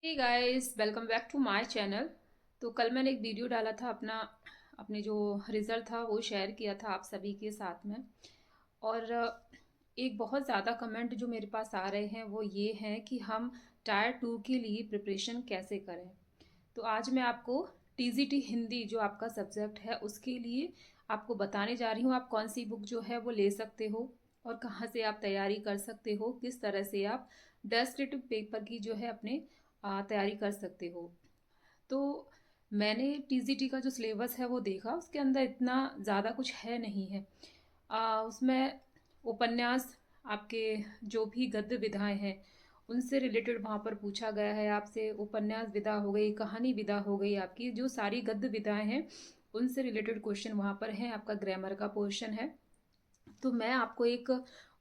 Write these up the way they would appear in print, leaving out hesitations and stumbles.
Hey guys, welcome back to my channel. तो कल मैंने एक वीडियो डाला था अपने जो रिज़ल्ट था वो शेयर किया था आप सभी के साथ में। और एक बहुत ज़्यादा कमेंट जो मेरे पास आ रहे हैं वो ये हैं कि हम टायर 2 के लिए प्रिपरेशन कैसे करें। तो आज मैं आपको टीजीटी हिंदी जो आपका सब्जेक्ट है उसके लिए आपको बताने जा रही हूँ आप कौन सी बुक जो है वो ले सकते हो और कहाँ से आप तैयारी कर सकते हो, किस तरह से आप डेस्क्रिप्टिव पेपर की जो है अपने तैयारी कर सकते हो। तो मैंने टीजीटी का जो सिलेबस है वो देखा, उसके अंदर इतना ज़्यादा कुछ है नहीं है। उसमें उपन्यास, आपके जो भी गद्य विधाएं हैं उनसे रिलेटेड वहाँ पर पूछा गया है आपसे। उपन्यास विधा हो गई, कहानी विधा हो गई, आपकी जो सारी गद्य विधाएं हैं उनसे रिलेटेड क्वेश्चन वहाँ पर हैं। आपका ग्रामर का पोर्शन है। तो मैं आपको एक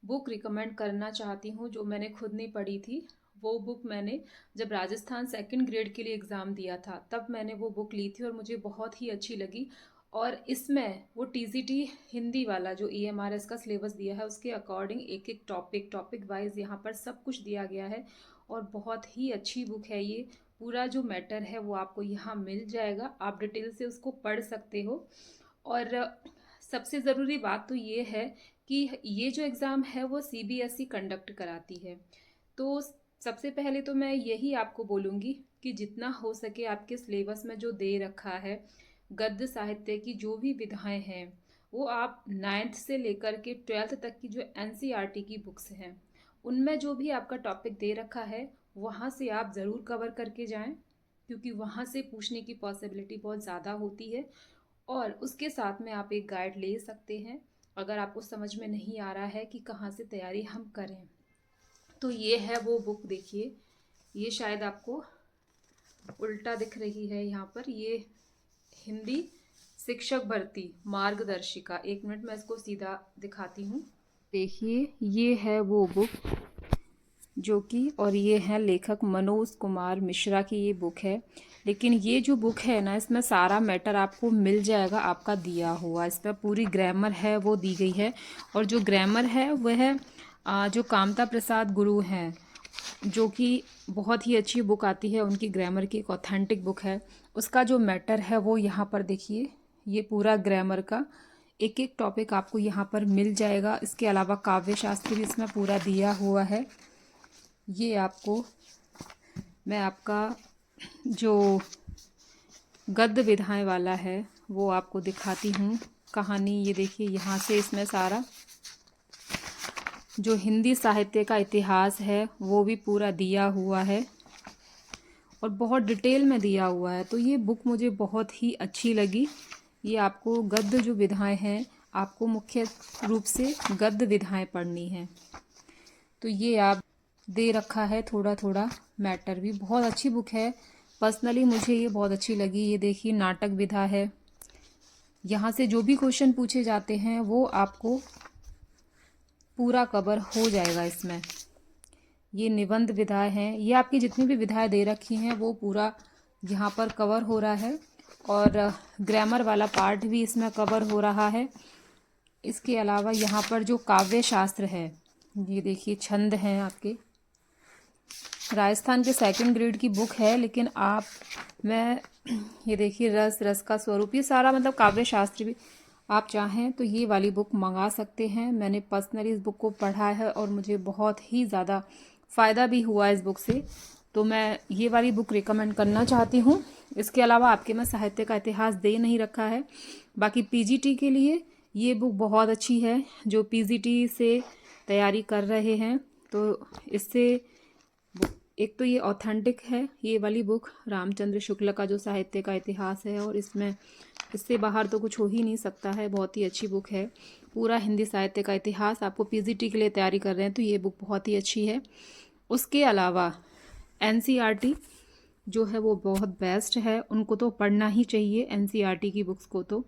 बुक रिकमेंड करना चाहती हूँ जो मैंने खुद नहीं पढ़ी थी। वो बुक मैंने जब राजस्थान सेकंड ग्रेड के लिए एग्ज़ाम दिया था तब मैंने वो बुक ली थी और मुझे बहुत ही अच्छी लगी। और इसमें वो टीजीटी हिंदी वाला जो ईएमआरएस का सिलेबस दिया है उसके अकॉर्डिंग एक एक टॉपिक टॉपिक वाइज यहाँ पर सब कुछ दिया गया है। और बहुत ही अच्छी बुक है ये। पूरा जो मैटर है वो आपको यहाँ मिल जाएगा, आप डिटेल से उसको पढ़ सकते हो। और सबसे ज़रूरी बात तो ये है कि ये जो एग्ज़ाम है वो सीबीएसई कंडक्ट कराती है। तो सबसे पहले तो मैं यही आपको बोलूँगी कि जितना हो सके आपके सिलेबस में जो दे रखा है गद्य साहित्य की जो भी विधाएं हैं वो आप नाइन्थ से लेकर के ट्वेल्थ तक की जो एनसीईआरटी की बुक्स हैं उनमें जो भी आपका टॉपिक दे रखा है वहाँ से आप ज़रूर कवर करके जाएं, क्योंकि वहाँ से पूछने की पॉसिबिलिटी बहुत ज़्यादा होती है। और उसके साथ में आप एक गाइड ले सकते हैं अगर आपको समझ में नहीं आ रहा है कि कहाँ से तैयारी हम करें। तो ये है वो बुक, देखिए ये शायद आपको उल्टा दिख रही है यहाँ पर। ये हिंदी शिक्षक भर्ती मार्गदर्शिका, एक मिनट मैं इसको सीधा दिखाती हूँ। देखिए ये है वो बुक जो कि, और ये है लेखक मनोज कुमार मिश्रा की ये बुक है। लेकिन ये जो बुक है ना इसमें सारा मैटर आपको मिल जाएगा आपका दिया हुआ, इस पर पूरी ग्रामर है वो दी गई है। और जो ग्रामर है वह जो कामता प्रसाद गुरु हैं जो कि बहुत ही अच्छी बुक आती है उनकी, ग्रामर की एक ऑथेंटिक बुक है। उसका जो मैटर है वो यहाँ पर देखिए, ये पूरा ग्रामर का एक एक टॉपिक आपको यहाँ पर मिल जाएगा। इसके अलावा काव्य शास्त्र भी इसमें पूरा दिया हुआ है। ये आपको मैं आपका जो गद्य विधाएं वाला है वो आपको दिखाती हूँ कहानी। ये देखिए यहाँ से इसमें सारा जो हिंदी साहित्य का इतिहास है वो भी पूरा दिया हुआ है और बहुत डिटेल में दिया हुआ है। तो ये बुक मुझे बहुत ही अच्छी लगी। ये आपको गद्य जो विधाएं हैं, आपको मुख्य रूप से गद्य विधाएं पढ़नी है। तो ये आप दे रखा है थोड़ा थोड़ा मैटर भी, बहुत अच्छी बुक है। पर्सनली मुझे ये बहुत अच्छी लगी। ये देखिए नाटक विधा है, यहाँ से जो भी क्वेश्चन पूछे जाते हैं वो आपको पूरा कवर हो जाएगा इसमें। ये निबंध विधाएं हैं, ये आपकी जितनी भी विधाएं दे रखी हैं वो पूरा यहाँ पर कवर हो रहा है। और ग्रामर वाला पार्ट भी इसमें कवर हो रहा है। इसके अलावा यहाँ पर जो काव्य शास्त्र है, ये देखिए छंद हैं आपके, राजस्थान के सेकंड ग्रेड की बुक है। लेकिन आप मैं ये देखिए रस रस का स्वरूप, ये सारा मतलब काव्य शास्त्र भी आप चाहें तो ये वाली बुक मंगा सकते हैं। मैंने पर्सनली इस बुक को पढ़ा है और मुझे बहुत ही ज़्यादा फ़ायदा भी हुआ इस बुक से, तो मैं ये वाली बुक रिकमेंड करना चाहती हूँ। इसके अलावा आपके में साहित्य का इतिहास दे नहीं रखा है। बाकी पीजीटी के लिए ये बुक बहुत अच्छी है, जो पीजीटी से तैयारी कर रहे हैं तो इससे एक तो ये ऑथेंटिक है ये वाली बुक, रामचंद्र शुक्ल का जो साहित्य का इतिहास है, और इसमें इससे बाहर तो कुछ हो ही नहीं सकता है। बहुत ही अच्छी बुक है, पूरा हिंदी साहित्य का इतिहास। आपको पीजीटी के लिए तैयारी कर रहे हैं तो ये बुक बहुत ही अच्छी है। उसके अलावा एनसीईआरटी जो है वो बहुत बेस्ट है, उनको तो पढ़ना ही चाहिए एनसीईआरटी की बुक्स को। तो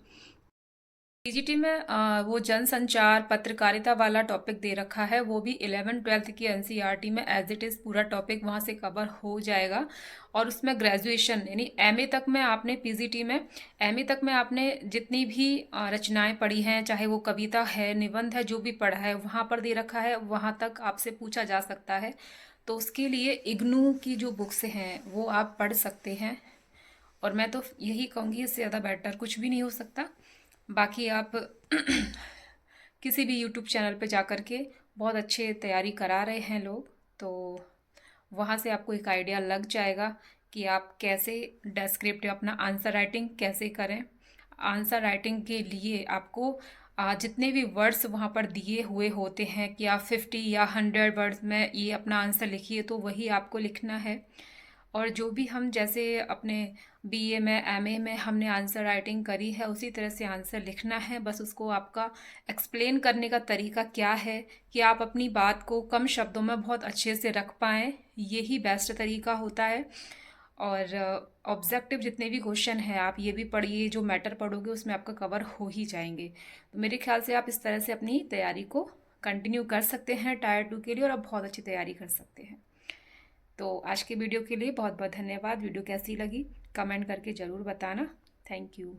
पीजीटी में वो जनसंचार पत्रकारिता वाला टॉपिक दे रखा है, वो भी 11th-12th की एनसीईआरटी में एज इट इज़ पूरा टॉपिक वहाँ से कवर हो जाएगा। और उसमें ग्रेजुएशन यानी एमए तक में आपने पीजीटी में एमए तक में आपने जितनी भी रचनाएं पढ़ी हैं, चाहे वो कविता है निबंध है, जो भी पढ़ा है वहाँ पर दे रखा है, वहाँ तक आपसे पूछा जा सकता है। तो उसके लिए इग्नू की जो बुक्स हैं वो आप पढ़ सकते हैं। और मैं तो यही कहूँगी, इससे ज़्यादा बेटर कुछ भी नहीं हो सकता। बाकी आप किसी भी यूट्यूब चैनल पे जा कर के बहुत अच्छे तैयारी करा रहे हैं लोग, तो वहाँ से आपको एक आइडिया लग जाएगा कि आप कैसे डेस्क्रिप्टिव अपना आंसर राइटिंग कैसे करें। आंसर राइटिंग के लिए आपको जितने भी वर्ड्स वहाँ पर दिए हुए होते हैं कि आप 50 या 100 वर्ड्स में ये अपना आंसर लिखिए, तो वही आपको लिखना है। और जो भी हम जैसे अपने बीए में एमए में हमने आंसर राइटिंग करी है, उसी तरह से आंसर लिखना है। बस उसको आपका एक्सप्लेन करने का तरीका क्या है कि आप अपनी बात को कम शब्दों में बहुत अच्छे से रख पाएँ, यही बेस्ट तरीका होता है। और ऑब्जेक्टिव जितने भी क्वेश्चन हैं आप ये भी पढ़िए, जो मैटर पढ़ोगे उसमें आपका कवर हो ही जाएंगे। तो मेरे ख्याल से आप इस तरह से अपनी तैयारी को कंटिन्यू कर सकते हैं टायर 2 के लिए, और आप बहुत अच्छी तैयारी कर सकते हैं। तो आज के वीडियो के लिए बहुत बहुत धन्यवाद। वीडियो कैसी लगी कमेंट करके ज़रूर बताना। Thank you.